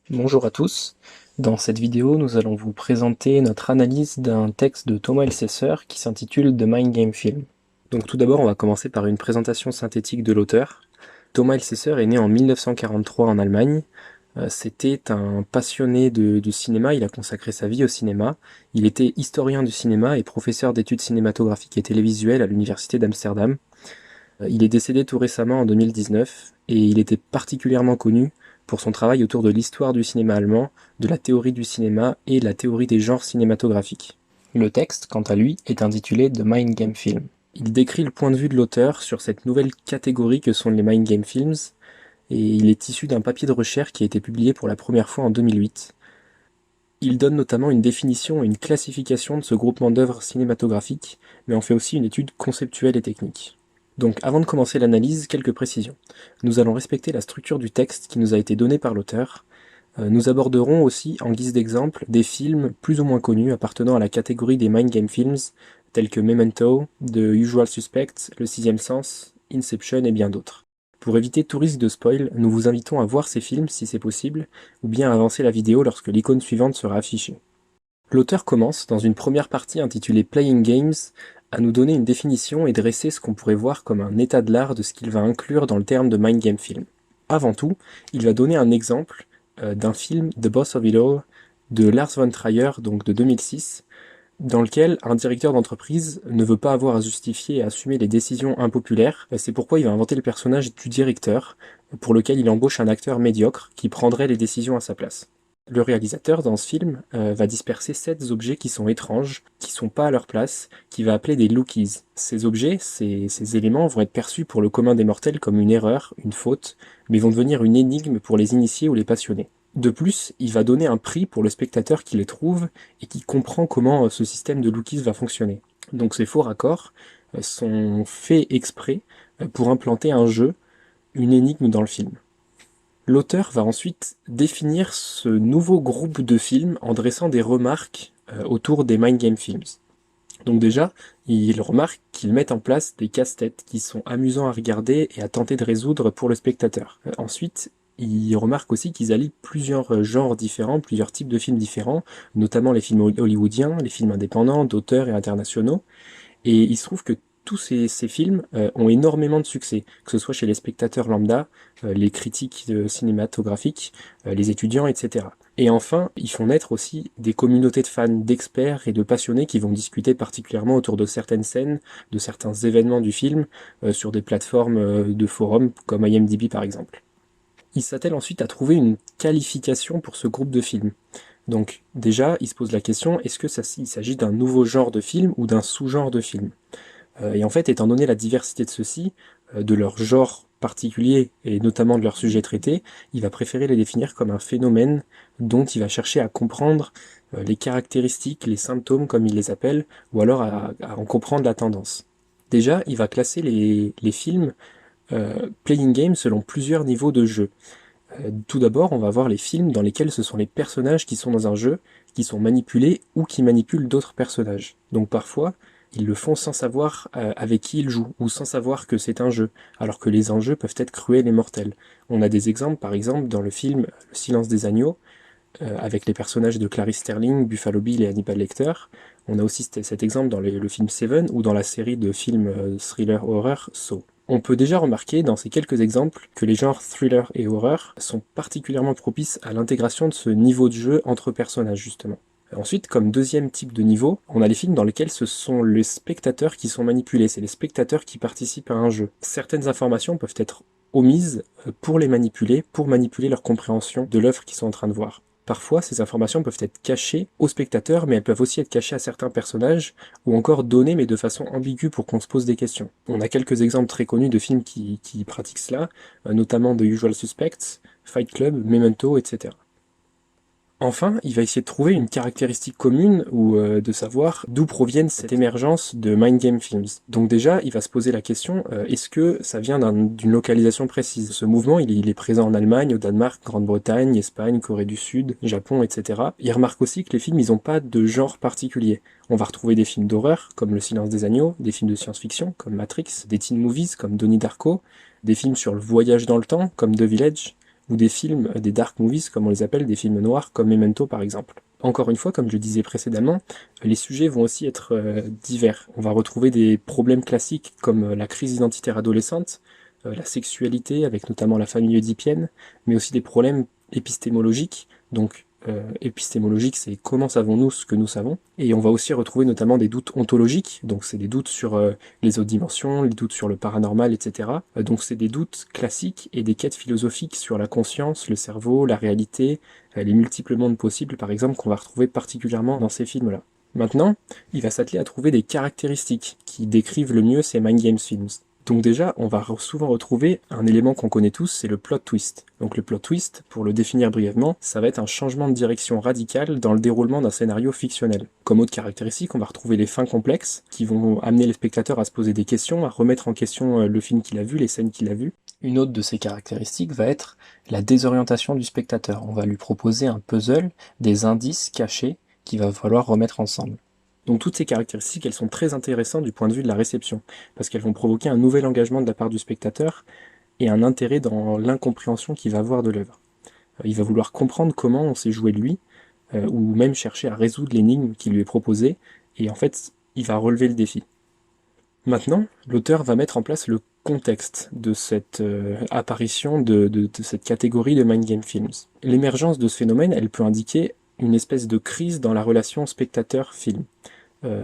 Bonjour à tous, dans cette vidéo nous allons vous présenter notre analyse d'un texte de Thomas Elcesser qui s'intitule The Mind Game Film. Donc tout d'abord on va commencer par une présentation synthétique de l'auteur. Thomas Elcesser est né en 1943 en Allemagne. C'était un passionné du cinéma, il a consacré sa vie au cinéma. Il était historien du cinéma et professeur d'études cinématographiques et télévisuelles à l'université d'Amsterdam. Il est décédé tout récemment en 2019 et il était particulièrement connu pour son travail autour de l'histoire du cinéma allemand, de la théorie du cinéma et la théorie des genres cinématographiques. Le texte, quant à lui, est intitulé The Mind Game Film. Il décrit le point de vue de l'auteur sur cette nouvelle catégorie que sont les Mind Game Films, et il est issu d'un papier de recherche qui a été publié pour la première fois en 2008. Il donne notamment une définition et une classification de ce groupement d'œuvres cinématographiques, mais en fait aussi une étude conceptuelle et technique. Donc avant de commencer l'analyse, quelques précisions. Nous allons respecter la structure du texte qui nous a été donné par l'auteur. Nous aborderons aussi, en guise d'exemple, des films plus ou moins connus appartenant à la catégorie des Mind Game Films, tels que Memento, The Usual Suspect, Le Sixième Sens, Inception et bien d'autres. Pour éviter tout risque de spoil, nous vous invitons à voir ces films si c'est possible, ou bien à avancer la vidéo lorsque l'icône suivante sera affichée. L'auteur commence, dans une première partie intitulée Playing Games, à nous donner une définition et dresser ce qu'on pourrait voir comme un état de l'art de ce qu'il va inclure dans le terme de Mind Game Film. Avant tout, il va donner un exemple d'un film The Boss of It All de Lars von Trier, donc de 2006, dans lequel un directeur d'entreprise ne veut pas avoir à justifier et assumer les décisions impopulaires. C'est pourquoi il va inventer le personnage du directeur, pour lequel il embauche un acteur médiocre qui prendrait les décisions à sa place. Le réalisateur, dans ce film, va disperser 7 objets qui sont étranges, qui sont pas à leur place, qu'il va appeler des lookies. Ces objets, ces éléments vont être perçus pour le commun des mortels comme une erreur, une faute, mais vont devenir une énigme pour les initiés ou les passionnés. De plus, il va donner un prix pour le spectateur qui les trouve et qui comprend comment ce système de lookies va fonctionner. Donc ces faux raccords sont faits exprès pour implanter un jeu, une énigme dans le film. L'auteur va ensuite définir ce nouveau groupe de films en dressant des remarques autour des Mind Game Films. Donc déjà, il remarque qu'ils mettent en place des casse-têtes qui sont amusants à regarder et à tenter de résoudre pour le spectateur. Ensuite, il remarque aussi qu'ils allient plusieurs genres différents, plusieurs types de films différents, notamment les films hollywoodiens, les films indépendants, d'auteurs et internationaux. Et il se trouve que tous ces films ont énormément de succès, que ce soit chez les spectateurs lambda, les critiques cinématographiques, les étudiants, etc. Et enfin, ils font naître aussi des communautés de fans, d'experts et de passionnés qui vont discuter particulièrement autour de certaines scènes, de certains événements du film, sur des plateformes de forums comme IMDb par exemple. Il s'attelle ensuite à trouver une qualification pour ce groupe de films. Donc déjà, il se pose la question, est-ce que il s'agit d'un nouveau genre de film ou d'un sous-genre de film? Et en fait, étant donné la diversité de ceux-ci, de leur genre particulier et notamment de leur sujet traité, il va préférer les définir comme un phénomène dont il va chercher à comprendre les caractéristiques, les symptômes comme il les appelle, ou alors à en comprendre la tendance. Déjà, il va classer les films playing game selon plusieurs niveaux de jeu. Tout d'abord, on va voir les films dans lesquels ce sont les personnages qui sont dans un jeu, qui sont manipulés ou qui manipulent d'autres personnages. Donc parfois, ils le font sans savoir avec qui ils jouent, ou sans savoir que c'est un jeu, alors que les enjeux peuvent être cruels et mortels. On a des exemples, par exemple, dans le film Le Silence des Agneaux, avec les personnages de Clarice Sterling, Buffalo Bill et Hannibal Lecter. On a aussi cet exemple dans le film Seven, ou dans la série de films thriller horreur Saw. On peut déjà remarquer dans ces quelques exemples que les genres thriller et horreur sont particulièrement propices à l'intégration de ce niveau de jeu entre personnages justement. Ensuite, comme deuxième type de niveau, on a les films dans lesquels ce sont les spectateurs qui sont manipulés, c'est les spectateurs qui participent à un jeu. Certaines informations peuvent être omises pour les manipuler, pour manipuler leur compréhension de l'œuvre qu'ils sont en train de voir. Parfois, ces informations peuvent être cachées aux spectateurs, mais elles peuvent aussi être cachées à certains personnages, ou encore données, mais de façon ambiguë pour qu'on se pose des questions. On a quelques exemples très connus de films qui pratiquent cela, notamment The Usual Suspects, Fight Club, Memento, etc. Enfin, il va essayer de trouver une caractéristique commune ou de savoir d'où proviennent cette émergence de Mind Game Films. Donc déjà, il va se poser la question, est-ce que ça vient d'une localisation précise? Ce mouvement, il est présent en Allemagne, au Danemark, Grande-Bretagne, Espagne, Corée du Sud, Japon, etc. Il remarque aussi que les films, ils n'ont pas de genre particulier. On va retrouver des films d'horreur, comme Le Silence des Agneaux, des films de science-fiction, comme Matrix, des teen movies, comme Donnie Darko, des films sur le voyage dans le temps, comme The Village, ou des films, des dark movies comme on les appelle, des films noirs comme Memento par exemple. Encore une fois, comme je le disais précédemment, les sujets vont aussi être divers. On va retrouver des problèmes classiques comme la crise identitaire adolescente, la sexualité avec notamment la famille oedipienne, mais aussi des problèmes épistémologiques, donc épistémologique, c'est comment savons-nous ce que nous savons. Et on va aussi retrouver notamment des doutes ontologiques, donc c'est des doutes sur les autres dimensions, les doutes sur le paranormal, etc. Donc c'est des doutes classiques et des quêtes philosophiques sur la conscience, le cerveau, la réalité, les multiples mondes possibles, par exemple, qu'on va retrouver particulièrement dans ces films-là. Maintenant, il va s'atteler à trouver des caractéristiques qui décrivent le mieux ces Mind Games films. Donc déjà, on va souvent retrouver un élément qu'on connaît tous, c'est le plot twist. Donc le plot twist, pour le définir brièvement, ça va être un changement de direction radical dans le déroulement d'un scénario fictionnel. Comme autre caractéristique, on va retrouver les fins complexes, qui vont amener les spectateurs à se poser des questions, à remettre en question le film qu'il a vu, les scènes qu'il a vues. Une autre de ces caractéristiques va être la désorientation du spectateur. On va lui proposer un puzzle, des indices cachés qu'il va falloir remettre ensemble. Donc toutes ces caractéristiques, elles sont très intéressantes du point de vue de la réception, parce qu'elles vont provoquer un nouvel engagement de la part du spectateur et un intérêt dans l'incompréhension qu'il va avoir de l'œuvre. Il va vouloir comprendre comment on s'est joué de lui, ou même chercher à résoudre l'énigme qui lui est proposée, et en fait, il va relever le défi. Maintenant, l'auteur va mettre en place le contexte de cette apparition de cette catégorie de Mind Game Films. L'émergence de ce phénomène, elle peut indiquer une espèce de crise dans la relation spectateur-film.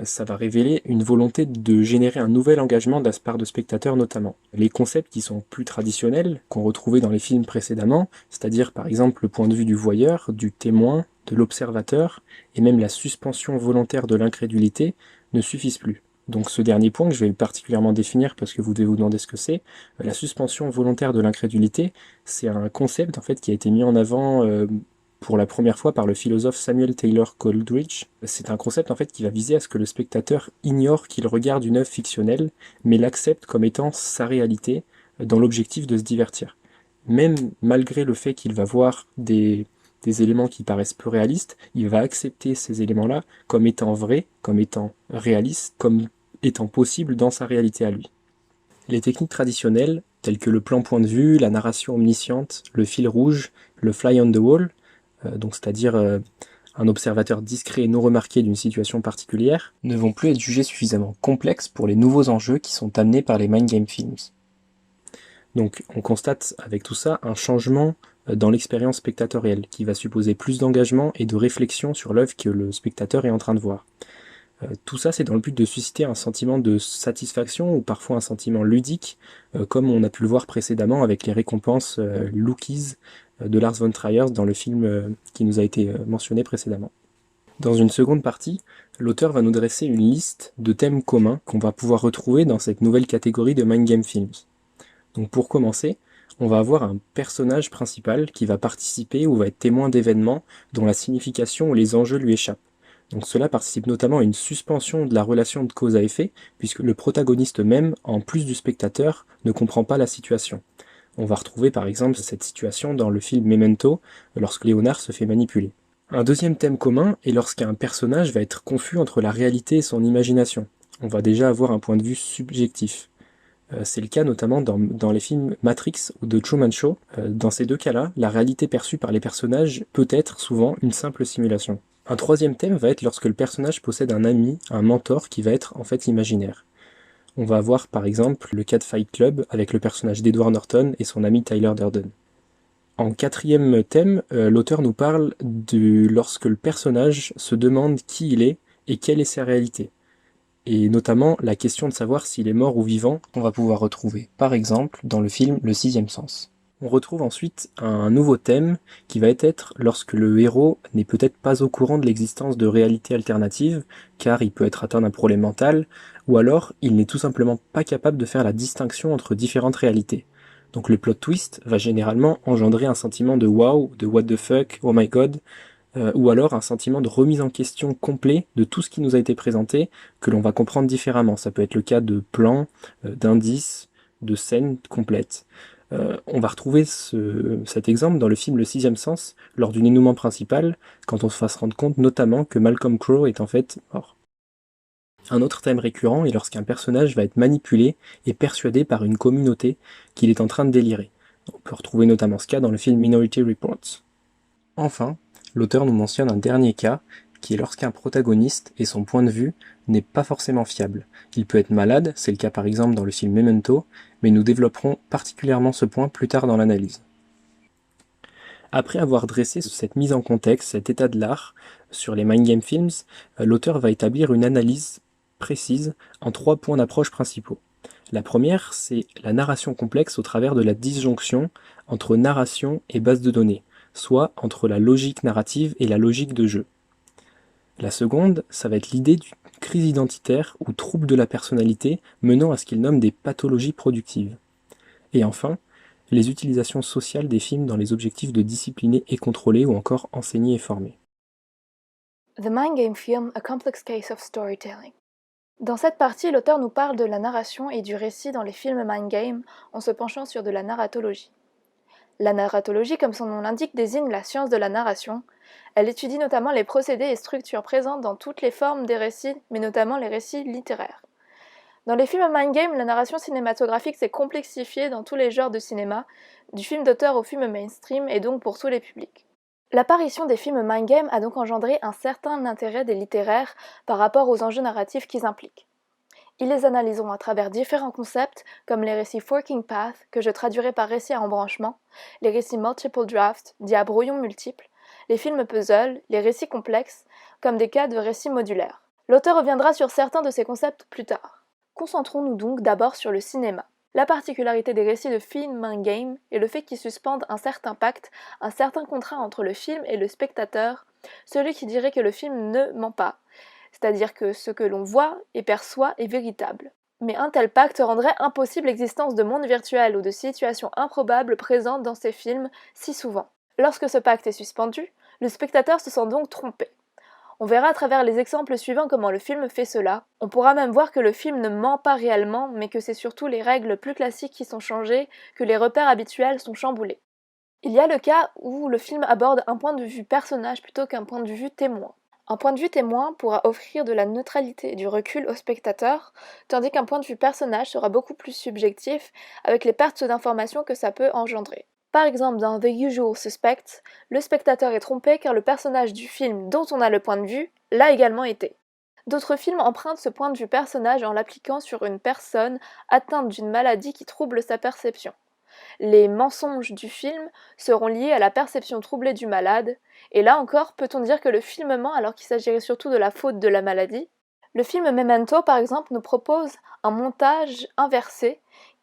Ça va révéler une volonté de générer un nouvel engagement de la part de spectateurs notamment. Les concepts qui sont plus traditionnels, qu'on retrouvait dans les films précédemment, c'est-à-dire par exemple le point de vue du voyeur, du témoin, de l'observateur, et même la suspension volontaire de l'incrédulité, ne suffisent plus. Donc ce dernier point que je vais particulièrement définir parce que vous devez vous demander ce que c'est, la suspension volontaire de l'incrédulité, c'est un concept en fait qui a été mis en avant pour la première fois par le philosophe Samuel Taylor Coleridge. C'est un concept en fait qui va viser à ce que le spectateur ignore qu'il regarde une œuvre fictionnelle, mais l'accepte comme étant sa réalité dans l'objectif de se divertir. Même malgré le fait qu'il va voir des éléments qui paraissent peu réalistes, il va accepter ces éléments-là comme étant vrais, comme étant réalistes, comme étant possibles dans sa réalité à lui. Les techniques traditionnelles, telles que le plan point de vue, la narration omnisciente, le fil rouge, le fly on the wall, donc c'est-à-dire un observateur discret et non remarqué d'une situation particulière, ne vont plus être jugés suffisamment complexes pour les nouveaux enjeux qui sont amenés par les Mind Game Films. Donc on constate avec tout ça un changement dans l'expérience spectatorielle, qui va supposer plus d'engagement et de réflexion sur l'œuvre que le spectateur est en train de voir. Tout ça, c'est dans le but de susciter un sentiment de satisfaction ou parfois un sentiment ludique, comme on a pu le voir précédemment avec les récompenses Lookies de Lars von Trier dans le film qui nous a été mentionné précédemment. Dans une seconde partie, l'auteur va nous dresser une liste de thèmes communs qu'on va pouvoir retrouver dans cette nouvelle catégorie de Mind Game Films. Donc pour commencer, on va avoir un personnage principal qui va participer ou va être témoin d'événements dont la signification ou les enjeux lui échappent. Donc cela participe notamment à une suspension de la relation de cause à effet, puisque le protagoniste même, en plus du spectateur, ne comprend pas la situation. On va retrouver par exemple cette situation dans le film Memento, lorsque Léonard se fait manipuler. Un deuxième thème commun est lorsqu'un personnage va être confus entre la réalité et son imagination. On va déjà avoir un point de vue subjectif. C'est le cas notamment dans les films Matrix ou The Truman Show. Dans ces deux cas-là, la réalité perçue par les personnages peut être souvent une simple simulation. Un troisième thème va être lorsque le personnage possède un ami, un mentor qui va être en fait imaginaire. On va avoir par exemple le cas de Fight Club avec le personnage d'Edward Norton et son ami Tyler Durden. En quatrième thème, l'auteur nous parle de lorsque le personnage se demande qui il est et quelle est sa réalité. Et notamment la question de savoir s'il est mort ou vivant, qu'on va pouvoir retrouver par exemple dans le film Le Sixième Sens. On retrouve ensuite un nouveau thème qui va être lorsque le héros n'est peut-être pas au courant de l'existence de réalités alternatives, car il peut être atteint d'un problème mental, ou alors il n'est tout simplement pas capable de faire la distinction entre différentes réalités. Donc le plot twist va généralement engendrer un sentiment de wow, de what the fuck, oh my god, ou alors un sentiment de remise en question complet de tout ce qui nous a été présenté, que l'on va comprendre différemment. Ça peut être le cas de plans, d'indices, de scènes complètes. On va retrouver cet exemple dans le film Le Sixième Sens, lors du dénouement principal, quand on se fasse rendre compte notamment que Malcolm Crowe est en fait mort. Un autre thème récurrent est lorsqu'un personnage va être manipulé et persuadé par une communauté qu'il est en train de délirer. On peut retrouver notamment ce cas dans le film Minority Report. Enfin, l'auteur nous mentionne un dernier cas, qui est lorsqu'un protagoniste et son point de vue n'est pas forcément fiable. Il peut être malade, c'est le cas par exemple dans le film Memento, mais nous développerons particulièrement ce point plus tard dans l'analyse. Après avoir dressé cette mise en contexte, cet état de l'art sur les Mind Game Films, l'auteur va établir une analyse précise en 3 points d'approche principaux. La première, c'est la narration complexe au travers de la disjonction entre narration et base de données, soit entre la logique narrative et la logique de jeu. La seconde, ça va être l'idée d'une crise identitaire ou trouble de la personnalité menant à ce qu'il nomme des pathologies productives. Et enfin, les utilisations sociales des films dans les objectifs de discipliner et contrôler ou encore enseigner et former. The Mind Game Film, A Complex Case of Storytelling. Dans cette partie, l'auteur nous parle de la narration et du récit dans les films Mind Game en se penchant sur de la narratologie. La narratologie, comme son nom l'indique, désigne la science de la narration. Elle étudie notamment les procédés et structures présentes dans toutes les formes des récits, mais notamment les récits littéraires. Dans les films Mind Game, la narration cinématographique s'est complexifiée dans tous les genres de cinéma, du film d'auteur au film mainstream et donc pour tous les publics. L'apparition des films Mind Game a donc engendré un certain intérêt des littéraires par rapport aux enjeux narratifs qu'ils impliquent. Ils les analyseront à travers différents concepts comme les récits Forking Path, que je traduirai par récits à embranchement, les récits Multiple Draft, dits à brouillons multiples, les films puzzle, les récits complexes, comme des cas de récits modulaires. L'auteur reviendra sur certains de ces concepts plus tard. Concentrons-nous donc d'abord sur le cinéma. La particularité des récits de film Mind Game est le fait qu'ils suspendent un certain pacte, un certain contrat entre le film et le spectateur, celui qui dirait que le film ne ment pas, c'est-à-dire que ce que l'on voit et perçoit est véritable. Mais un tel pacte rendrait impossible l'existence de mondes virtuels ou de situations improbables présentes dans ces films si souvent. Lorsque ce pacte est suspendu, le spectateur se sent donc trompé. On verra à travers les exemples suivants comment le film fait cela. On pourra même voir que le film ne ment pas réellement, mais que c'est surtout les règles plus classiques qui sont changées, que les repères habituels sont chamboulés. Il y a le cas où le film aborde un point de vue personnage plutôt qu'un point de vue témoin. Un point de vue témoin pourra offrir de la neutralité et du recul au spectateur, tandis qu'un point de vue personnage sera beaucoup plus subjectif, avec les pertes d'informations que ça peut engendrer. Par exemple, dans The Usual Suspects, le spectateur est trompé car le personnage du film dont on a le point de vue l'a également été. D'autres films empruntent ce point de vue personnage en l'appliquant sur une personne atteinte d'une maladie qui trouble sa perception. Les mensonges du film seront liés à la perception troublée du malade, et là encore, peut-on dire que le film ment alors qu'il s'agirait surtout de la faute de la maladie ? Le film Memento, par exemple, nous propose un montage inversé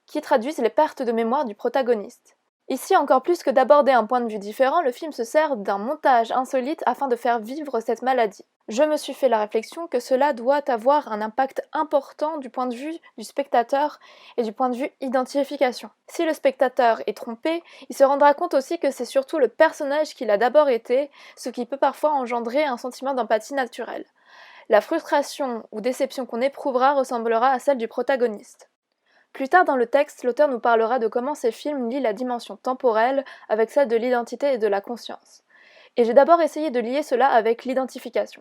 qui traduise les pertes de mémoire du protagoniste. Ici, encore plus que d'aborder un point de vue différent, le film se sert d'un montage insolite afin de faire vivre cette maladie. Je me suis fait la réflexion que cela doit avoir un impact important du point de vue du spectateur et du point de vue identification. Si le spectateur est trompé, il se rendra compte aussi que c'est surtout le personnage qu'il a d'abord été, ce qui peut parfois engendrer un sentiment d'empathie naturelle. La frustration ou déception qu'on éprouvera ressemblera à celle du protagoniste. Plus tard dans le texte, l'auteur nous parlera de comment ces films lient la dimension temporelle avec celle de l'identité et de la conscience. Et j'ai d'abord essayé de lier cela avec l'identification.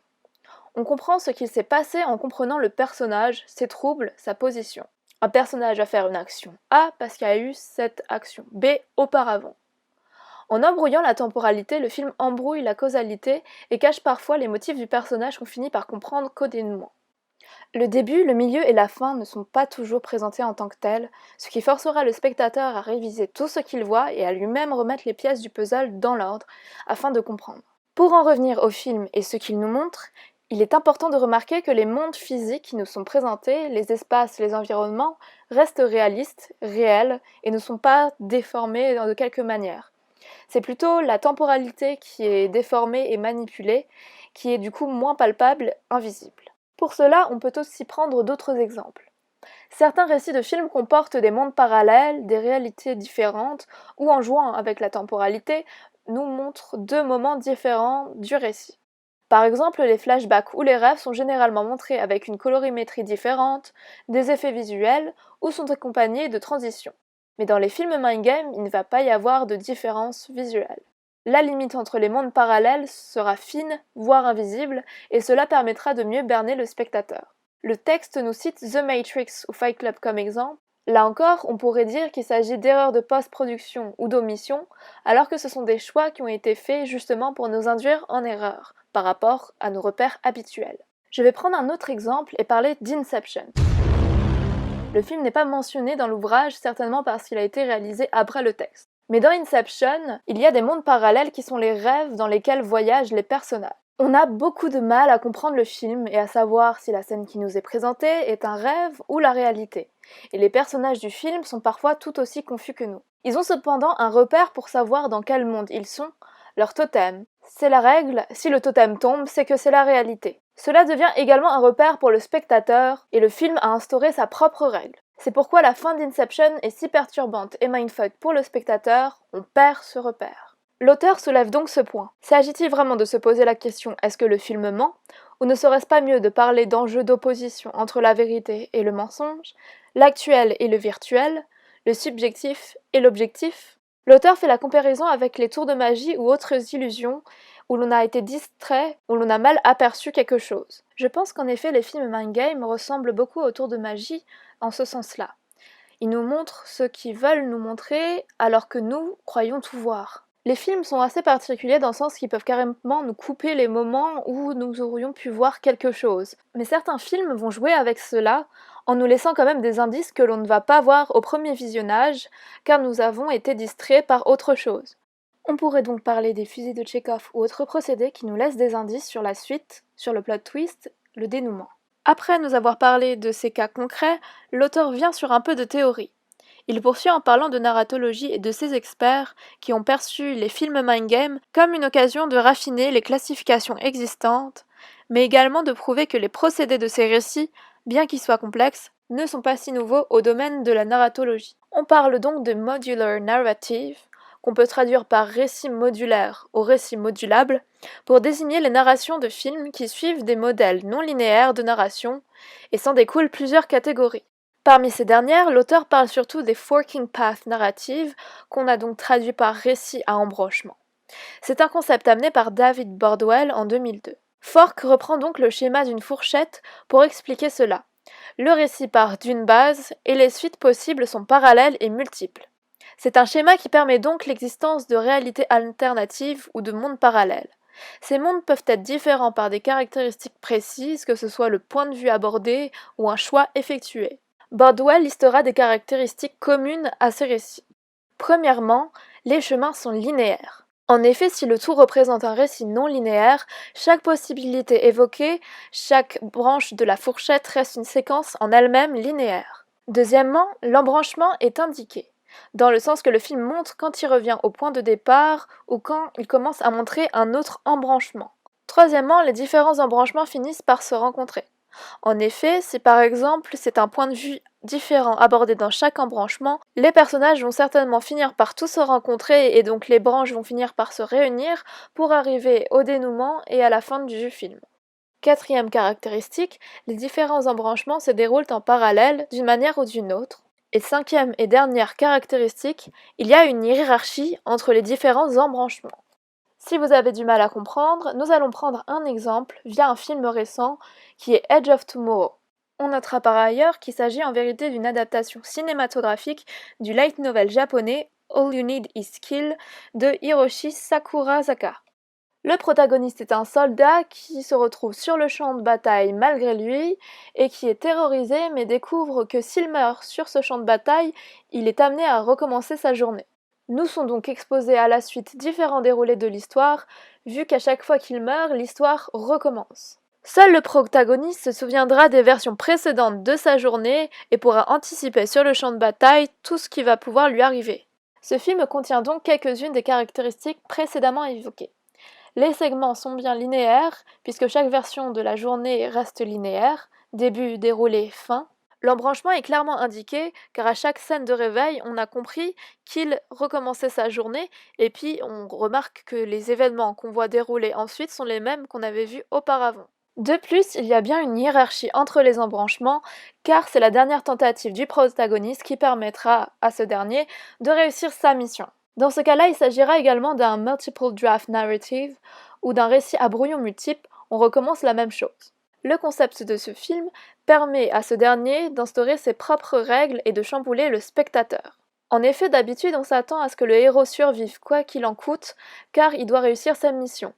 On comprend ce qu'il s'est passé en comprenant le personnage, ses troubles, sa position. Un personnage va faire une action A parce qu'il y a eu cette action B auparavant. En embrouillant la temporalité, le film embrouille la causalité et cache parfois les motifs du personnage qu'on finit par comprendre qu'au dénouement. Le début, le milieu et la fin ne sont pas toujours présentés en tant que tels, ce qui forcera le spectateur à réviser tout ce qu'il voit et à lui-même remettre les pièces du puzzle dans l'ordre, afin de comprendre. Pour en revenir au film et ce qu'il nous montre, il est important de remarquer que les mondes physiques qui nous sont présentés, les espaces, les environnements, restent réalistes, réels, et ne sont pas déformés de quelque manière. C'est plutôt la temporalité qui est déformée et manipulée, qui est du coup moins palpable, invisible. Pour cela, on peut aussi prendre d'autres exemples. Certains récits de films comportent des mondes parallèles, des réalités différentes, ou en jouant avec la temporalité, nous montrent deux moments différents du récit. Par exemple, les flashbacks ou les rêves sont généralement montrés avec une colorimétrie différente, des effets visuels, ou sont accompagnés de transitions. Mais dans les films Mind Game, il ne va pas y avoir de différence visuelle. La limite entre les mondes parallèles sera fine, voire invisible, et cela permettra de mieux berner le spectateur. Le texte nous cite The Matrix ou Fight Club comme exemple. Là encore, on pourrait dire qu'il s'agit d'erreurs de post-production ou d'omission, alors que ce sont des choix qui ont été faits justement pour nous induire en erreur par rapport à nos repères habituels. Je vais prendre un autre exemple et parler d'Inception. Le film n'est pas mentionné dans l'ouvrage, certainement parce qu'il a été réalisé après le texte. Mais dans Inception, il y a des mondes parallèles qui sont les rêves dans lesquels voyagent les personnages. On a beaucoup de mal à comprendre le film et à savoir si la scène qui nous est présentée est un rêve ou la réalité. Et les personnages du film sont parfois tout aussi confus que nous. Ils ont cependant un repère pour savoir dans quel monde ils sont, leur totem. C'est la règle, si le totem tombe, c'est que c'est la réalité. Cela devient également un repère pour le spectateur, et le film a instauré sa propre règle. C'est pourquoi la fin d'Inception est si perturbante et mindfuck pour le spectateur, on perd ce repère. L'auteur soulève donc ce point. S'agit-il vraiment de se poser la question est-ce que le film ment? Ou ne serait-ce pas mieux de parler d'enjeux d'opposition entre la vérité et le mensonge, l'actuel et le virtuel, le subjectif et l'objectif? L'auteur fait la comparaison avec les tours de magie ou autres illusions où l'on a été distrait, où l'on a mal aperçu quelque chose. Je pense qu'en effet les films Mind Game ressemblent beaucoup aux tours de magie en ce sens-là. Ils nous montrent ce qu'ils veulent nous montrer alors que nous croyons tout voir. Les films sont assez particuliers dans le sens qu'ils peuvent carrément nous couper les moments où nous aurions pu voir quelque chose. Mais certains films vont jouer avec cela en nous laissant quand même des indices que l'on ne va pas voir au premier visionnage car nous avons été distraits par autre chose. On pourrait donc parler des fusils de Tchekhov ou autres procédés qui nous laissent des indices sur la suite, sur le plot twist, le dénouement. Après nous avoir parlé de ces cas concrets, l'auteur vient sur un peu de théorie. Il poursuit en parlant de narratologie et de ses experts qui ont perçu les films Mind Game comme une occasion de raffiner les classifications existantes, mais également de prouver que les procédés de ces récits, bien qu'ils soient complexes, ne sont pas si nouveaux au domaine de la narratologie. On parle donc de modular narrative, qu'on peut traduire par récit modulaire ou récit modulable, pour désigner les narrations de films qui suivent des modèles non linéaires de narration, et s'en découlent plusieurs catégories. Parmi ces dernières, l'auteur parle surtout des forking path narratives, qu'on a donc traduit par récit à embranchement. C'est un concept amené par David Bordwell en 2002. Fork reprend donc le schéma d'une fourchette pour expliquer cela. Le récit part d'une base et les suites possibles sont parallèles et multiples. C'est un schéma qui permet donc l'existence de réalités alternatives ou de mondes parallèles. Ces mondes peuvent être différents par des caractéristiques précises, que ce soit le point de vue abordé ou un choix effectué. Bordwell listera des caractéristiques communes à ces récits. Premièrement, les chemins sont linéaires. En effet, si le tout représente un récit non linéaire, chaque possibilité évoquée, chaque branche de la fourchette reste une séquence en elle-même linéaire. Deuxièmement, l'embranchement est indiqué, dans le sens que le film montre quand il revient au point de départ ou quand il commence à montrer un autre embranchement. Troisièmement, les différents embranchements finissent par se rencontrer. En effet, si par exemple c'est un point de vue différent abordé dans chaque embranchement, les personnages vont certainement finir par tous se rencontrer et donc les branches vont finir par se réunir pour arriver au dénouement et à la fin du film. Quatrième caractéristique, les différents embranchements se déroulent en parallèle d'une manière ou d'une autre. Et cinquième et dernière caractéristique, il y a une hiérarchie entre les différents embranchements. Si vous avez du mal à comprendre, nous allons prendre un exemple via un film récent qui est Edge of Tomorrow. On notera par ailleurs qu'il s'agit en vérité d'une adaptation cinématographique du light novel japonais All You Need Is Kill de Hiroshi Sakurazaka. Le protagoniste est un soldat qui se retrouve sur le champ de bataille malgré lui et qui est terrorisé mais découvre que s'il meurt sur ce champ de bataille, il est amené à recommencer sa journée. Nous sont donc exposés à la suite différents déroulés de l'histoire, vu qu'à chaque fois qu'il meurt, l'histoire recommence. Seul le protagoniste se souviendra des versions précédentes de sa journée et pourra anticiper sur le champ de bataille tout ce qui va pouvoir lui arriver. Ce film contient donc quelques-unes des caractéristiques précédemment évoquées. Les segments sont bien linéaires, puisque chaque version de la journée reste linéaire, début, déroulé, fin. L'embranchement est clairement indiqué, car à chaque scène de réveil, on a compris qu'il recommençait sa journée, et puis on remarque que les événements qu'on voit dérouler ensuite sont les mêmes qu'on avait vus auparavant. De plus, il y a bien une hiérarchie entre les embranchements, car c'est la dernière tentative du protagoniste qui permettra à ce dernier de réussir sa mission. Dans ce cas-là, il s'agira également d'un multiple draft narrative, ou d'un récit à brouillons multiples, on recommence la même chose. Le concept de ce film permet à ce dernier d'instaurer ses propres règles et de chambouler le spectateur. En effet, d'habitude, on s'attend à ce que le héros survive quoi qu'il en coûte, car il doit réussir sa mission.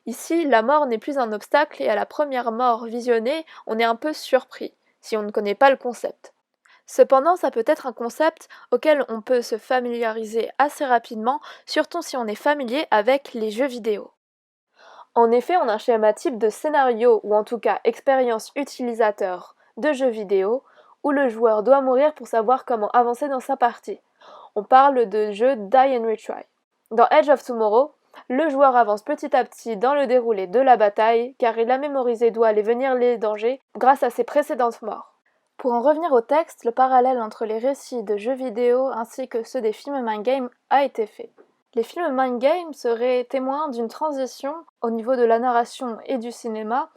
Ici, la mort n'est plus un obstacle et à la première mort visionnée, on est un peu surpris, si on ne connaît pas le concept. Cependant, ça peut être un concept auquel on peut se familiariser assez rapidement, surtout si on est familier avec les jeux vidéo. En effet, on a un schéma type de scénario, ou en tout cas expérience utilisateur de jeux vidéo, où le joueur doit mourir pour savoir comment avancer dans sa partie. On parle de jeu Die and Retry. Dans Edge of Tomorrow, le joueur avance petit à petit dans le déroulé de la bataille, car il a mémorisé d'où allaient venir les dangers grâce à ses précédentes morts. Pour en revenir au texte, le parallèle entre les récits de jeux vidéo ainsi que ceux des films Mind Game a été fait. Les films Mind Game seraient témoins d'une transition au niveau de la narration et du cinéma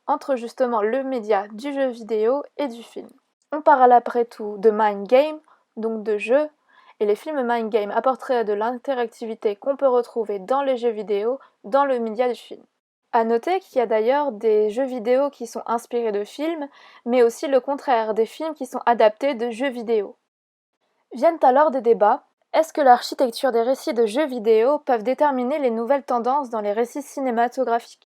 entre justement le média du jeu vidéo et du film. On parle après tout de Mind Game, donc de jeu, et les films Mind Game apporteraient de l'interactivité qu'on peut retrouver dans les jeux vidéo dans le média du film. À noter qu'il y a d'ailleurs des jeux vidéo qui sont inspirés de films, mais aussi le contraire, des films qui sont adaptés de jeux vidéo. Viennent alors des débats. Est-ce que l'architecture des récits de jeux vidéo peuvent déterminer les nouvelles tendances dans les récits cinématographiques?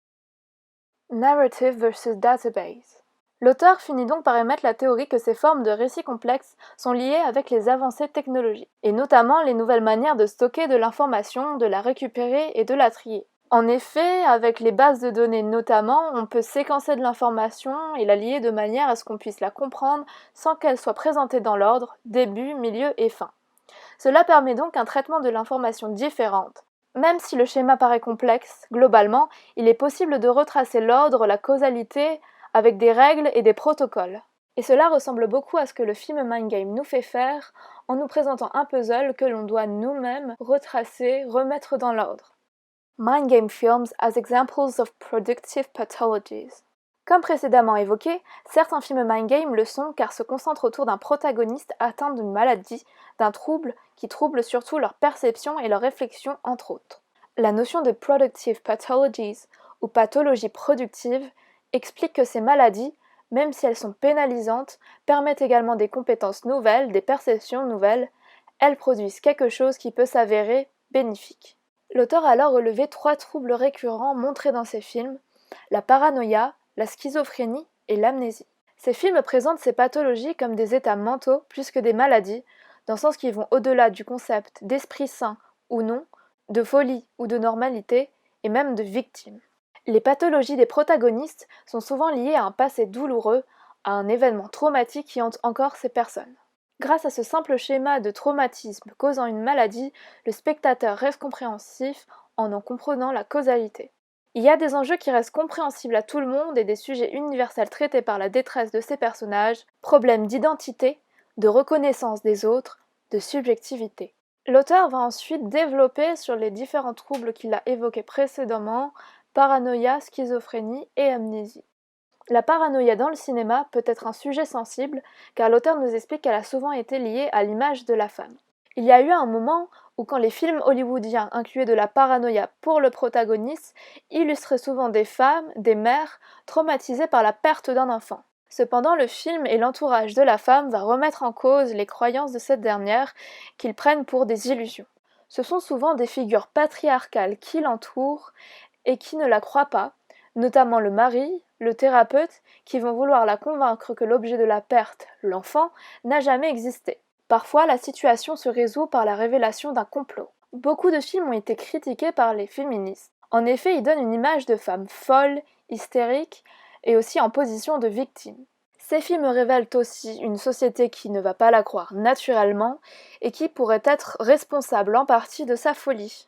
Narrative versus database. L'auteur finit donc par émettre la théorie que ces formes de récits complexes sont liées avec les avancées technologiques, et notamment les nouvelles manières de stocker de l'information, de la récupérer et de la trier. En effet, avec les bases de données notamment, on peut séquencer de l'information et la lier de manière à ce qu'on puisse la comprendre sans qu'elle soit présentée dans l'ordre, début, milieu et fin. Cela permet donc un traitement de l'information différente. Même si le schéma paraît complexe, globalement, il est possible de retracer l'ordre, la causalité, avec des règles et des protocoles. Et cela ressemble beaucoup à ce que le film Mind Game nous fait faire en nous présentant un puzzle que l'on doit nous-mêmes retracer, remettre dans l'ordre. Mind Game Films as examples of productive pathologies. Comme précédemment évoqué, certains films Mind Game le sont car se concentrent autour d'un protagoniste atteint d'une maladie, d'un trouble qui trouble surtout leur perception et leur réflexion entre autres. La notion de productive pathologies ou pathologie productive explique que ces maladies, même si elles sont pénalisantes, permettent également des compétences nouvelles, des perceptions nouvelles. Elles produisent quelque chose qui peut s'avérer bénéfique. L'auteur a alors relevé 3 troubles récurrents montrés dans ses films, la paranoïa, la schizophrénie et l'amnésie. Ces films présentent ces pathologies comme des états mentaux plus que des maladies, dans le sens qu'ils vont au-delà du concept d'esprit sain ou non, de folie ou de normalité, et même de victime. Les pathologies des protagonistes sont souvent liées à un passé douloureux, à un événement traumatique qui hante encore ces personnes. Grâce à ce simple schéma de traumatisme causant une maladie, le spectateur reste compréhensif en comprenant la causalité. Il y a des enjeux qui restent compréhensibles à tout le monde et des sujets universels traités par la détresse de ces personnages, problèmes d'identité, de reconnaissance des autres, de subjectivité. L'auteur va ensuite développer sur les différents troubles qu'il a évoqués précédemment, paranoïa, schizophrénie et amnésie. La paranoïa dans le cinéma peut être un sujet sensible, car l'auteur nous explique qu'elle a souvent été liée à l'image de la femme. Il y a eu un moment où quand les films hollywoodiens incluaient de la paranoïa pour le protagoniste, illustraient souvent des femmes, des mères, traumatisées par la perte d'un enfant. Cependant, le film et l'entourage de la femme va remettre en cause les croyances de cette dernière, qu'ils prennent pour des illusions. Ce sont souvent des figures patriarcales qui l'entourent et qui ne la croient pas, notamment le mari, le thérapeute, qui vont vouloir la convaincre que l'objet de la perte, l'enfant, n'a jamais existé. Parfois, la situation se résout par la révélation d'un complot. Beaucoup de films ont été critiqués par les féministes. En effet, ils donnent une image de femme folle, hystérique, et aussi en position de victime. Ces films révèlent aussi une société qui ne va pas la croire naturellement et qui pourrait être responsable en partie de sa folie.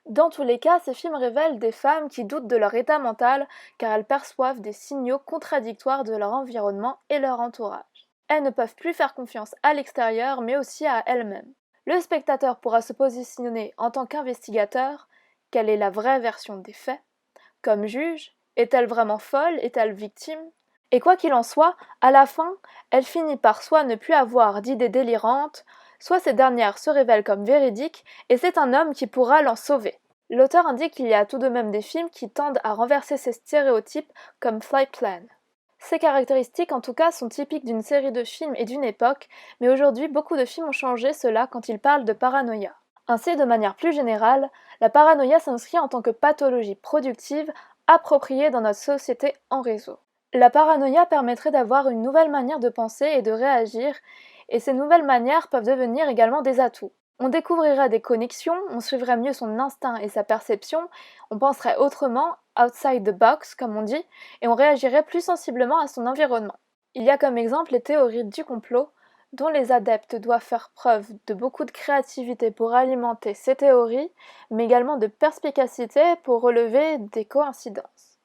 Dans tous les cas, ces films révèlent des femmes qui doutent de leur état mental car elles perçoivent des signaux contradictoires de leur environnement et leur entourage. Elles ne peuvent plus faire confiance à l'extérieur mais aussi à elles-mêmes. Le spectateur pourra se positionner en tant qu'investigateur, quelle est la vraie version des faits, comme juge, est-elle vraiment folle, est-elle victime? Et quoi qu'il en soit, à la fin, elle finit par soit ne plus avoir d'idées délirantes, soit ces dernières se révèlent comme véridiques, et c'est un homme qui pourra l'en sauver. L'auteur indique qu'il y a tout de même des films qui tendent à renverser ces stéréotypes comme Flight Plan. Ces caractéristiques en tout cas sont typiques d'une série de films et d'une époque, mais aujourd'hui beaucoup de films ont changé cela quand ils parlent de paranoïa. Ainsi, de manière plus générale, la paranoïa s'inscrit en tant que pathologie productive appropriée dans notre société en réseau. La paranoïa permettrait d'avoir une nouvelle manière de penser et de réagir, et ces nouvelles manières peuvent devenir également des atouts. On découvrirait des connexions, on suivrait mieux son instinct et sa perception, on penserait autrement, outside the box comme on dit, et on réagirait plus sensiblement à son environnement. Il y a comme exemple les théories du complot, dont les adeptes doivent faire preuve de beaucoup de créativité pour alimenter ces théories, mais également de perspicacité pour relever des coïncidences.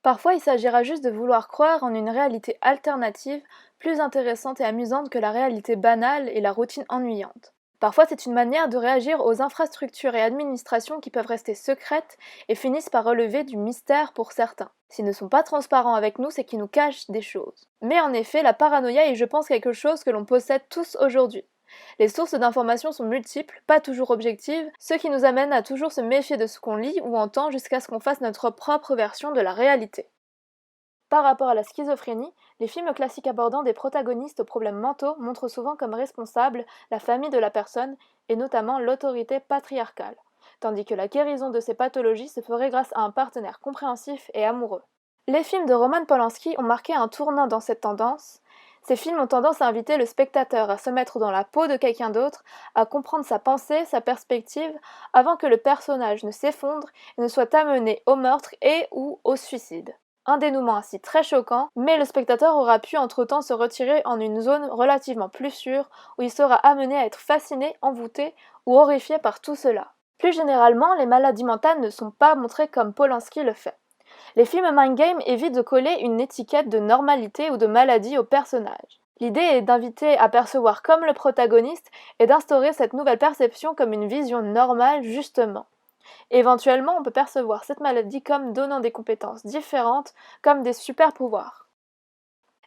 Parfois, il s'agira juste de vouloir croire en une réalité alternative, plus intéressante et amusante que la réalité banale et la routine ennuyante. Parfois, c'est une manière de réagir aux infrastructures et administrations qui peuvent rester secrètes et finissent par relever du mystère pour certains. S'ils ne sont pas transparents avec nous, c'est qu'ils nous cachent des choses. Mais en effet, la paranoïa est, je pense, quelque chose que l'on possède tous aujourd'hui. Les sources d'informations sont multiples, pas toujours objectives, ce qui nous amène à toujours se méfier de ce qu'on lit ou entend jusqu'à ce qu'on fasse notre propre version de la réalité. Par rapport à la schizophrénie, les films classiques abordant des protagonistes aux problèmes mentaux montrent souvent comme responsable la famille de la personne et notamment l'autorité patriarcale, tandis que la guérison de ces pathologies se ferait grâce à un partenaire compréhensif et amoureux. Les films de Roman Polanski ont marqué un tournant dans cette tendance. Ces films ont tendance à inviter le spectateur à se mettre dans la peau de quelqu'un d'autre, à comprendre sa pensée, sa perspective, avant que le personnage ne s'effondre et ne soit amené au meurtre et ou au suicide. Un dénouement ainsi très choquant, mais le spectateur aura pu entre-temps se retirer en une zone relativement plus sûre, où il sera amené à être fasciné, envoûté ou horrifié par tout cela. Plus généralement, les maladies mentales ne sont pas montrées comme Polanski le fait. Les films Mind Game évitent de coller une étiquette de normalité ou de maladie au personnage. L'idée est d'inviter à percevoir comme le protagoniste et d'instaurer cette nouvelle perception comme une vision normale justement. Éventuellement, on peut percevoir cette maladie comme donnant des compétences différentes, comme des super-pouvoirs.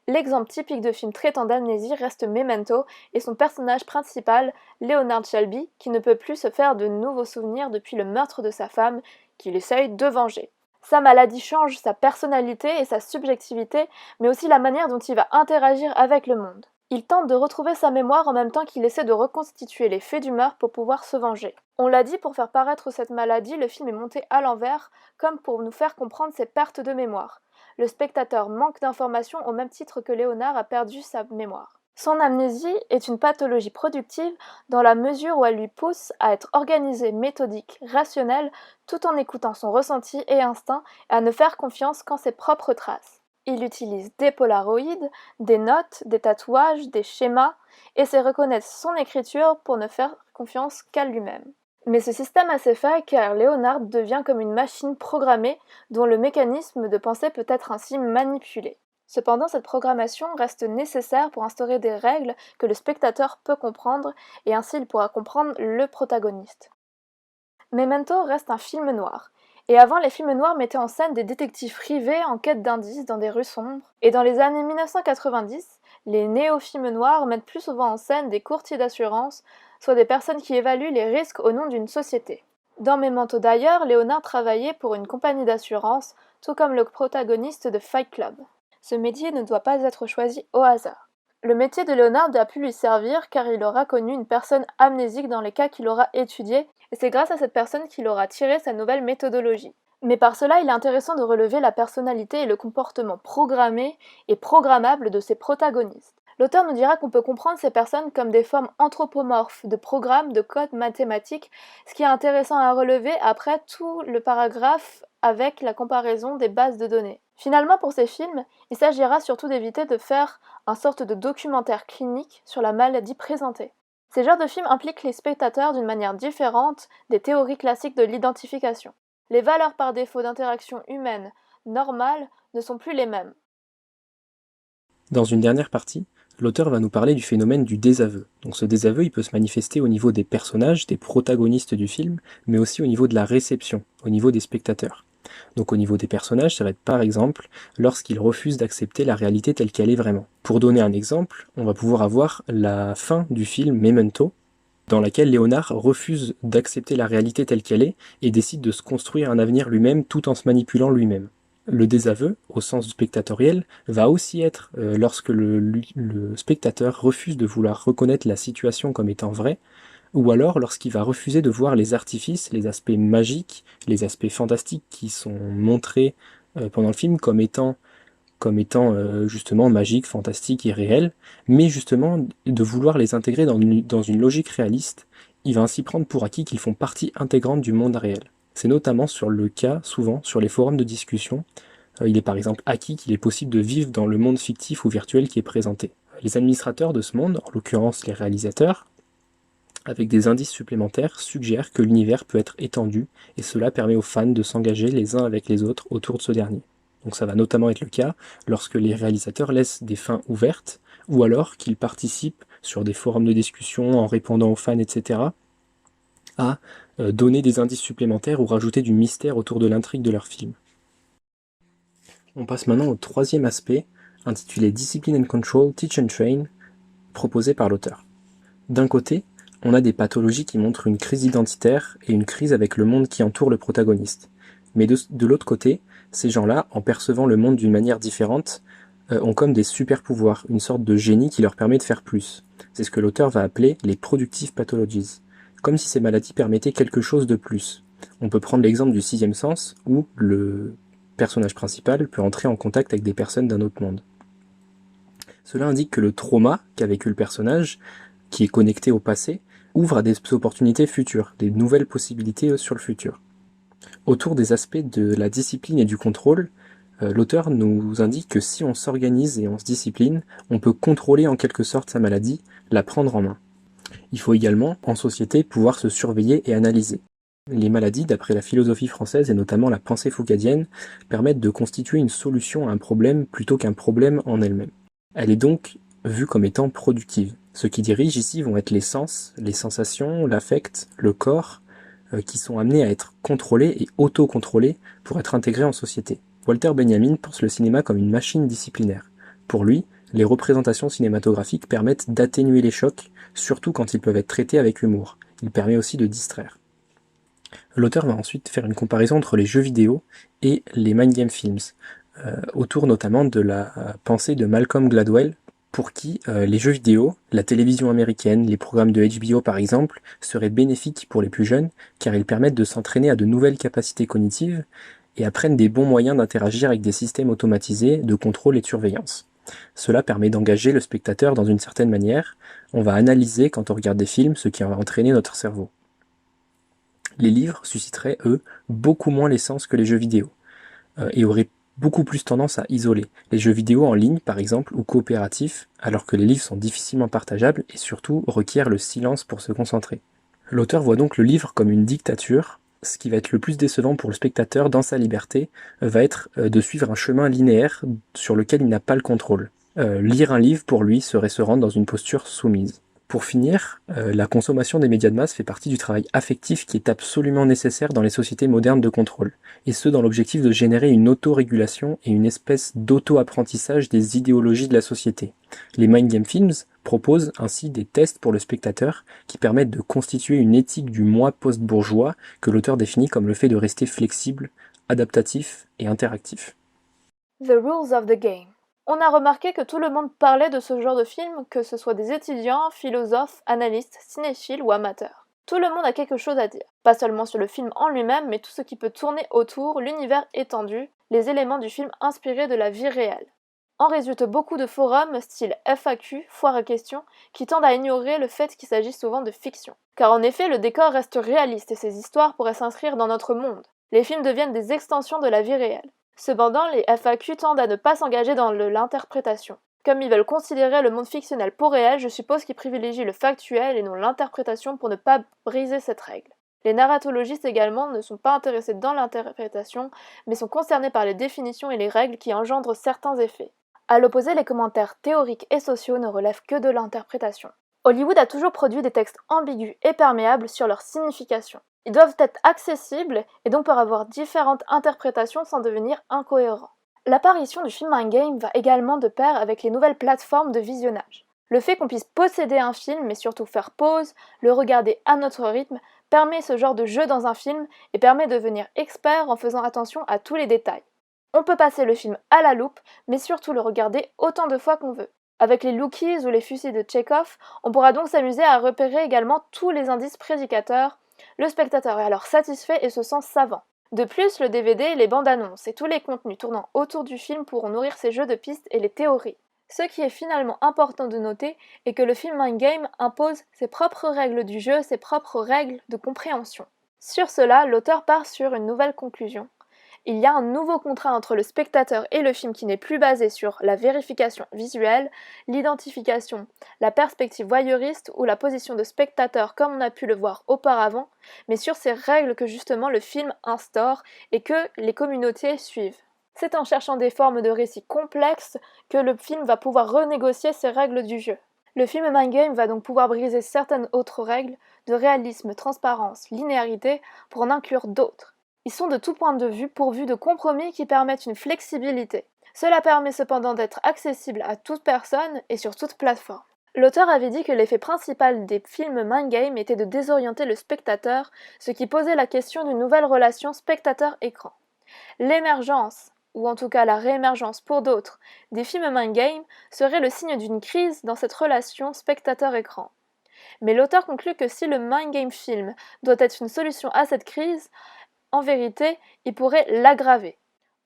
L'exemple typique de film traitant d'amnésie reste Memento et son personnage principal, Leonard Shelby, qui ne peut plus se faire de nouveaux souvenirs depuis le meurtre de sa femme, qu'il essaye de venger. Sa maladie change sa personnalité et sa subjectivité, mais aussi la manière dont il va interagir avec le monde. Il tente de retrouver sa mémoire en même temps qu'il essaie de reconstituer les faits du meurtre pour pouvoir se venger. On l'a dit, pour faire paraître cette maladie, le film est monté à l'envers, comme pour nous faire comprendre ses pertes de mémoire. Le spectateur manque d'informations au même titre que Léonard a perdu sa mémoire. Son amnésie est une pathologie productive dans la mesure où elle lui pousse à être organisé, méthodique, rationnel, tout en écoutant son ressenti et instinct et à ne faire confiance qu'en ses propres traces. Il utilise des polaroïdes, des notes, des tatouages, des schémas, et sait reconnaître son écriture pour ne faire confiance qu'à lui-même. Mais ce système a ses failles car Léonard devient comme une machine programmée dont le mécanisme de pensée peut être ainsi manipulé. Cependant, cette programmation reste nécessaire pour instaurer des règles que le spectateur peut comprendre et ainsi il pourra comprendre le protagoniste. Memento reste un film noir. Et avant, les films noirs mettaient en scène des détectives privés en quête d'indices dans des rues sombres. Et dans les années 1990, les néo-films noirs mettent plus souvent en scène des courtiers d'assurance, soit des personnes qui évaluent les risques au nom d'une société. Dans Memento d'ailleurs, Léonard travaillait pour une compagnie d'assurance, tout comme le protagoniste de Fight Club. Ce métier ne doit pas être choisi au hasard. Le métier de Léonard a pu lui servir car il aura connu une personne amnésique dans les cas qu'il aura étudiés, et c'est grâce à cette personne qu'il aura tiré sa nouvelle méthodologie. Mais par cela, il est intéressant de relever la personnalité et le comportement programmé et programmable de ses protagonistes. L'auteur nous dira qu'on peut comprendre ces personnes comme des formes anthropomorphes de programmes, de codes mathématiques, ce qui est intéressant à relever après tout le paragraphe avec la comparaison des bases de données. Finalement, pour ces films, il s'agira surtout d'éviter de faire une sorte de documentaire clinique sur la maladie présentée. Ces genres de films impliquent les spectateurs d'une manière différente des théories classiques de l'identification. Les valeurs par défaut d'interaction humaine normale ne sont plus les mêmes. Dans une dernière partie, l'auteur va nous parler du phénomène du désaveu. Donc ce désaveu, il peut se manifester au niveau des personnages, des protagonistes du film, mais aussi au niveau de la réception, au niveau des spectateurs. Donc au niveau des personnages, ça va être par exemple lorsqu'ils refusent d'accepter la réalité telle qu'elle est vraiment. Pour donner un exemple, on va pouvoir avoir la fin du film Memento, dans laquelle Léonard refuse d'accepter la réalité telle qu'elle est et décide de se construire un avenir lui-même tout en se manipulant lui-même. Le désaveu, au sens spectatoriel, va aussi être lorsque le spectateur refuse de vouloir reconnaître la situation comme étant vraie, ou alors lorsqu'il va refuser de voir les artifices, les aspects magiques, les aspects fantastiques qui sont montrés pendant le film comme étant justement magiques, fantastiques et réels, mais justement de vouloir les intégrer dans une logique réaliste. Il va ainsi prendre pour acquis qu'ils font partie intégrante du monde réel. C'est notamment sur le cas, souvent, sur les forums de discussion. Il est par exemple acquis qu'il est possible de vivre dans le monde fictif ou virtuel qui est présenté. Les administrateurs de ce monde, en l'occurrence les réalisateurs, avec des indices supplémentaires, suggèrent que l'univers peut être étendu, et cela permet aux fans de s'engager les uns avec les autres autour de ce dernier. Donc ça va notamment être le cas lorsque les réalisateurs laissent des fins ouvertes, ou alors qu'ils participent sur des forums de discussion en répondant aux fans, etc., à donner des indices supplémentaires ou rajouter du mystère autour de l'intrigue de leur film. On passe maintenant au troisième aspect, intitulé Discipline and Control, Teach and Train, proposé par l'auteur. D'un côté, on a des pathologies qui montrent une crise identitaire et une crise avec le monde qui entoure le protagoniste. Mais de l'autre côté, ces gens-là, en percevant le monde d'une manière différente, ont comme des super-pouvoirs, une sorte de génie qui leur permet de faire plus. C'est ce que l'auteur va appeler les productive pathologies, comme si ces maladies permettaient quelque chose de plus. On peut prendre l'exemple du sixième sens, où le personnage principal peut entrer en contact avec des personnes d'un autre monde. Cela indique que le trauma qu'a vécu le personnage, qui est connecté au passé, ouvre à des opportunités futures, des nouvelles possibilités sur le futur. Autour des aspects de la discipline et du contrôle, l'auteur nous indique que si on s'organise et on se discipline, on peut contrôler en quelque sorte sa maladie, la prendre en main. Il faut également, en société, pouvoir se surveiller et analyser. Les maladies, d'après la philosophie française et notamment la pensée foucadienne, permettent de constituer une solution à un problème plutôt qu'un problème en elle-même. Elle est donc vue comme étant productive. Ce qui dirige ici vont être les sens, les sensations, l'affect, le corps, qui sont amenés à être contrôlés et autocontrôlés pour être intégrés en société. Walter Benjamin pense le cinéma comme une machine disciplinaire. Pour lui, les représentations cinématographiques permettent d'atténuer les chocs, surtout quand ils peuvent être traités avec humour. Il permet aussi de distraire. L'auteur va ensuite faire une comparaison entre les jeux vidéo et les mind game films, autour notamment de la pensée de Malcolm Gladwell, pour qui les jeux vidéo, la télévision américaine, les programmes de HBO par exemple, seraient bénéfiques pour les plus jeunes, car ils permettent de s'entraîner à de nouvelles capacités cognitives et apprennent des bons moyens d'interagir avec des systèmes automatisés de contrôle et de surveillance. Cela permet d'engager le spectateur dans une certaine manière. On va analyser quand on regarde des films ce qui va entraîner notre cerveau. Les livres susciteraient, eux, beaucoup moins les sens que les jeux vidéo, et auraient beaucoup plus tendance à isoler. Les jeux vidéo en ligne, par exemple, ou coopératifs, alors que les livres sont difficilement partageables et surtout requièrent le silence pour se concentrer. L'auteur voit donc le livre comme une dictature. Ce qui va être le plus décevant pour le spectateur dans sa liberté va être de suivre un chemin linéaire sur lequel il n'a pas le contrôle. Lire un livre, pour lui, serait se rendre dans une posture soumise. Pour finir, la consommation des médias de masse fait partie du travail affectif qui est absolument nécessaire dans les sociétés modernes de contrôle, et ce dans l'objectif de générer une autorégulation et une espèce d'auto-apprentissage des idéologies de la société. Les Mind Game Films proposent ainsi des tests pour le spectateur qui permettent de constituer une éthique du moi post-bourgeois que l'auteur définit comme le fait de rester flexible, adaptatif et interactif. The Rules of the Game. On a remarqué que tout le monde parlait de ce genre de film, que ce soit des étudiants, philosophes, analystes, cinéphiles ou amateurs. Tout le monde a quelque chose à dire, pas seulement sur le film en lui-même, mais tout ce qui peut tourner autour, l'univers étendu, les éléments du film inspirés de la vie réelle. En résultent beaucoup de forums style FAQ, foire à questions, qui tendent à ignorer le fait qu'il s'agit souvent de fiction. Car en effet, le décor reste réaliste et ces histoires pourraient s'inscrire dans notre monde. Les films deviennent des extensions de la vie réelle. Cependant, les FAQ tendent à ne pas s'engager dans l'interprétation. Comme ils veulent considérer le monde fictionnel pour réel, je suppose qu'ils privilégient le factuel et non l'interprétation pour ne pas briser cette règle. Les narratologistes également ne sont pas intéressés dans l'interprétation, mais sont concernés par les définitions et les règles qui engendrent certains effets. À l'opposé, les commentaires théoriques et sociaux ne relèvent que de l'interprétation. Hollywood a toujours produit des textes ambigus et perméables sur leur signification. Ils doivent être accessibles et donc peuvent avoir différentes interprétations sans devenir incohérents. L'apparition du film Mind Game va également de pair avec les nouvelles plateformes de visionnage. Le fait qu'on puisse posséder un film et surtout faire pause, le regarder à notre rythme, permet ce genre de jeu dans un film et permet de devenir expert en faisant attention à tous les détails. On peut passer le film à la loupe, mais surtout le regarder autant de fois qu'on veut. Avec les lookies ou les fusils de Tchekhov, on pourra donc s'amuser à repérer également tous les indices prédicateurs. Le spectateur est alors satisfait et se sent savant. De plus, le DVD, les bandes annonces et tous les contenus tournant autour du film pourront nourrir ces jeux de pistes et les théories. Ce qui est finalement important de noter est que le film Mind Game impose ses propres règles du jeu, ses propres règles de compréhension. Sur cela, l'auteur part sur une nouvelle conclusion. Il y a un nouveau contrat entre le spectateur et le film qui n'est plus basé sur la vérification visuelle, l'identification, la perspective voyeuriste ou la position de spectateur comme on a pu le voir auparavant, mais sur ces règles que justement le film instaure et que les communautés suivent. C'est en cherchant des formes de récits complexes que le film va pouvoir renégocier ces règles du jeu. Le film Mind Game va donc pouvoir briser certaines autres règles de réalisme, transparence, linéarité pour en inclure d'autres. Ils sont de tout point de vue pourvus de compromis qui permettent une flexibilité. Cela permet cependant d'être accessible à toute personne et sur toute plateforme. L'auteur avait dit que l'effet principal des films Mind Game était de désorienter le spectateur, ce qui posait la question d'une nouvelle relation spectateur-écran. L'émergence, ou en tout cas la réémergence pour d'autres, des films Mind Game serait le signe d'une crise dans cette relation spectateur-écran. Mais l'auteur conclut que si le Mind Game film doit être une solution à cette crise, en vérité, il pourrait l'aggraver.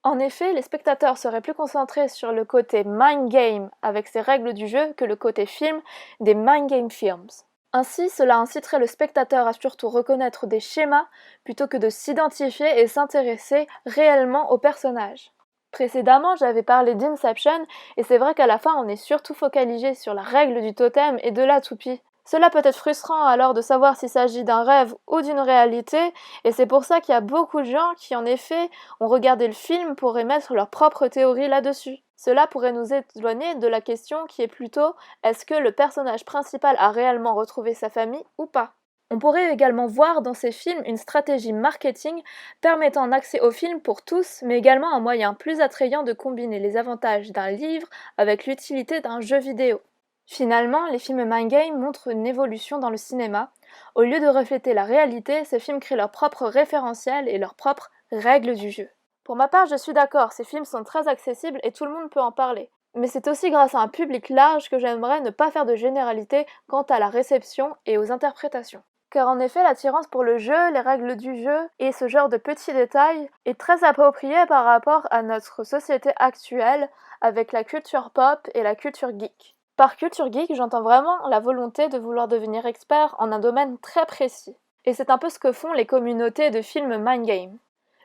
En effet, les spectateurs seraient plus concentrés sur le côté mind game avec ses règles du jeu que le côté film des mind game films. Ainsi, cela inciterait le spectateur à surtout reconnaître des schémas plutôt que de s'identifier et s'intéresser réellement aux personnages. Précédemment, j'avais parlé d'Inception, et c'est vrai qu'à la fin, on est surtout focalisé sur la règle du totem et de la toupie. Cela peut être frustrant alors de savoir s'il s'agit d'un rêve ou d'une réalité, et c'est pour ça qu'il y a beaucoup de gens qui en effet ont regardé le film pour émettre leur propre théorie là-dessus. Cela pourrait nous éloigner de la question qui est plutôt est-ce que le personnage principal a réellement retrouvé sa famille ou pas? On pourrait également voir dans ces films une stratégie marketing permettant un accès au film pour tous, mais également un moyen plus attrayant de combiner les avantages d'un livre avec l'utilité d'un jeu vidéo. Finalement, les films Mind Game montrent une évolution dans le cinéma. Au lieu de refléter la réalité, ces films créent leurs propres référentiels et leurs propres règles du jeu. Pour ma part, je suis d'accord, ces films sont très accessibles et tout le monde peut en parler. Mais c'est aussi grâce à un public large que j'aimerais ne pas faire de généralité quant à la réception et aux interprétations. Car en effet, l'attirance pour le jeu, les règles du jeu et ce genre de petits détails est très approprié par rapport à notre société actuelle avec la culture pop et la culture geek. Par culture geek, j'entends vraiment la volonté de vouloir devenir expert en un domaine très précis. Et c'est un peu ce que font les communautés de films Mind Game.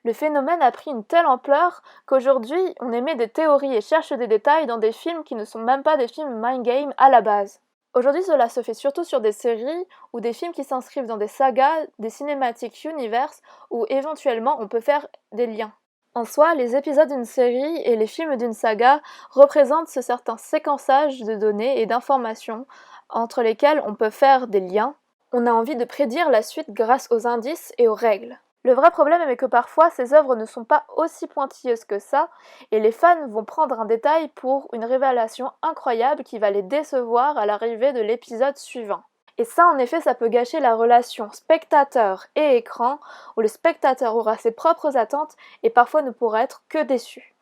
Le phénomène a pris une telle ampleur qu'aujourd'hui, on émet des théories et cherche des détails dans des films qui ne sont même pas des films Mind Game à la base. Aujourd'hui, cela se fait surtout sur des séries ou des films qui s'inscrivent dans des sagas, des cinématiques universe, où éventuellement on peut faire des liens. En soi, les épisodes d'une série et les films d'une saga représentent ce certain séquençage de données et d'informations entre lesquelles on peut faire des liens. On a envie de prédire la suite grâce aux indices et aux règles. Le vrai problème est que parfois ces œuvres ne sont pas aussi pointilleuses que ça, et les fans vont prendre un détail pour une révélation incroyable qui va les décevoir à l'arrivée de l'épisode suivant. Et ça, en effet, ça peut gâcher la relation spectateur et écran, où le spectateur aura ses propres attentes et parfois ne pourra être que déçu.